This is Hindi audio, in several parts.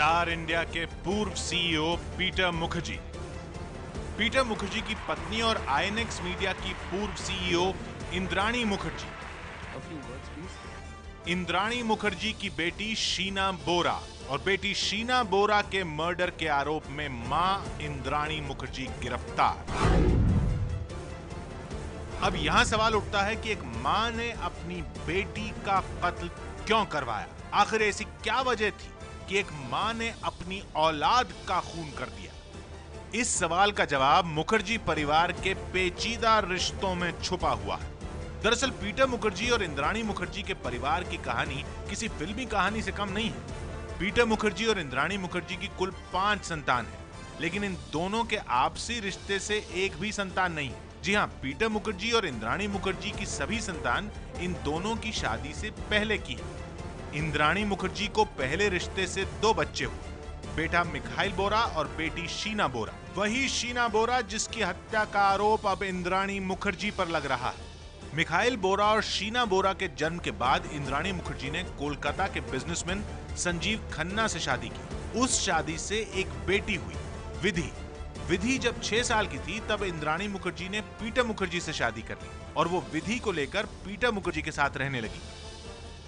स्टार इंडिया के पूर्व CEO Peter Mukherjee. Peter Mukherjee की पत्नी और आईएनएक्स मीडिया की पूर्व सीईओ इंद्राणी मुखर्जी। इंद्राणी मुखर्जी की बेटी शीना बोरा और बेटी शीना बोरा के मर्डर के आरोप में मां इंद्राणी मुखर्जी गिरफ्तार। अब यहां सवाल उठता है कि एक मां ने अपनी बेटी का कत्ल क्यों करवाया? आखिर ऐसी क्या वजह थी कि एक मां ने अपनी औलाद का खून कर दिया? इस सवाल का जवाब मुखर्जी परिवार के पेचीदा रिश्तों में छुपा हुआ है। दरअसल पीटर मुखर्जी और इंद्राणी मुखर्जी के परिवार की कहानी किसी फिल्मी कहानी से कम नहीं है। पीटर मुखर्जी और इंद्राणी मुखर्जी की कुल 5 संतान है, लेकिन इन दोनों के आपसी रिश्ते से एक भी संतान नहीं है। जी हाँ, पीटर मुखर्जी और इंद्राणी मुखर्जी की सभी संतान इन दोनों की शादी से पहले की है। इंद्राणी मुखर्जी को पहले रिश्ते से 2 बच्चे हुए, बेटा मिखाइल बोरा और बेटी शीना बोरा। वही शीना बोरा जिसकी हत्या का आरोप अब इंद्राणी मुखर्जी पर लग रहा है। मिखाइल बोरा और शीना बोरा के जन्म के बाद इंद्राणी मुखर्जी ने कोलकाता के बिजनेसमैन संजीव खन्ना से शादी की। उस शादी से एक बेटी हुई, विधि। विधि जब 6 साल की थी तब इंद्राणी मुखर्जी ने पीटर मुखर्जी से शादी कर ली और वो विधि को लेकर पीटर मुखर्जी के साथ रहने लगी।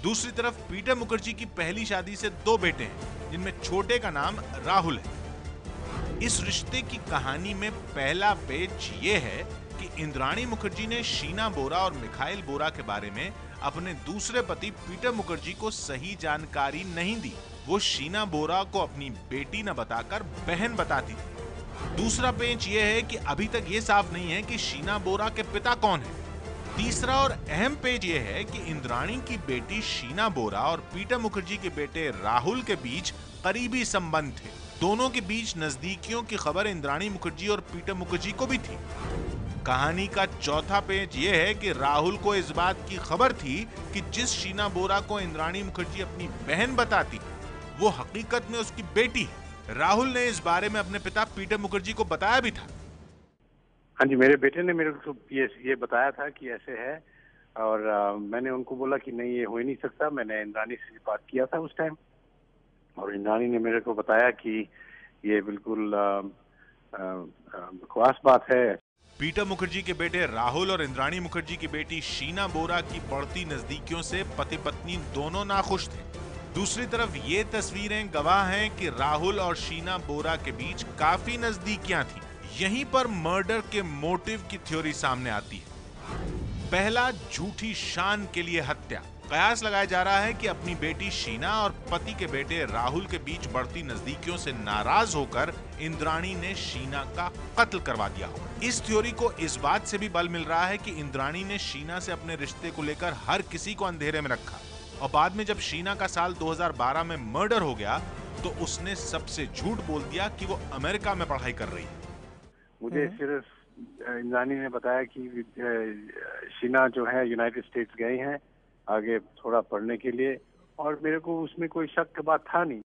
दूसरी तरफ पीटर मुखर्जी की पहली शादी से 2 बेटे हैं, जिनमें छोटे का नाम राहुल है। इस रिश्ते की कहानी में पहला पेच ये है कि इंद्राणी मुखर्जी ने शीना बोरा और मिखाइल बोरा के बारे में अपने दूसरे पति पीटर मुखर्जी को सही जानकारी नहीं दी। वो शीना बोरा को अपनी बेटी न बताकर बहन बताती थी। दूसरा पेच ये है कि अभी तक ये साफ नहीं है कि शीना बोरा के पिता कौन है। तीसरा और अहम पेज ये है कि इंद्राणी की बेटी शीना बोरा और पीटर मुखर्जी के बेटे राहुल के बीच करीबी संबंध थे। दोनों के बीच नजदीकियों की खबर इंद्राणी मुखर्जी और पीटर मुखर्जी को भी थी। कहानी का चौथा पेज ये है कि राहुल को इस बात की खबर थी कि जिस शीना बोरा को इंद्राणी मुखर्जी अपनी बहन बताती, वो हकीकत में उसकी बेटी है। राहुल ने इस बारे में अपने पिता पीटर मुखर्जी को बताया भी था। हाँ जी, मेरे बेटे ने मेरे को ये बताया था कि ऐसे है और मैंने उनको बोला कि नहीं, ये हो ही नहीं सकता। मैंने इंद्राणी से बात किया था उस टाइम और इंद्राणी ने मेरे को बताया कि ये बिल्कुल बकवास बात है। पीटर मुखर्जी के बेटे राहुल और इंद्राणी मुखर्जी की बेटी शीना बोरा की बढ़ती नजदीकियों से पति पत्नी दोनों नाखुश थे। दूसरी तरफ ये तस्वीरें गवाह हैं कि राहुल और शीना बोरा के बीच काफी नजदीकियां थी। यहीं पर मर्डर के मोटिव की थ्योरी सामने आती है। पहला, झूठी शान के लिए हत्या। कयास लगाया जा रहा है कि अपनी बेटी शीना और पति के बेटे राहुल के बीच बढ़ती नजदीकियों से नाराज होकर इंद्राणी ने शीना का कत्ल करवा दिया हो। इस थ्योरी को इस बात से भी बल मिल रहा है कि इंद्राणी ने शीना से अपने रिश्ते को लेकर हर किसी को अंधेरे में रखा और बाद में जब शीना का साल 2012 में मर्डर हो गया तो उसने सबसे झूठ बोल दिया कि वो अमेरिका में पढ़ाई कर रही है। मुझे सिर्फ इंद्राणी ने बताया कि शीना जो है यूनाइटेड स्टेट्स गए हैं आगे थोड़ा पढ़ने के लिए और मेरे को उसमें कोई शक की बात था नहीं।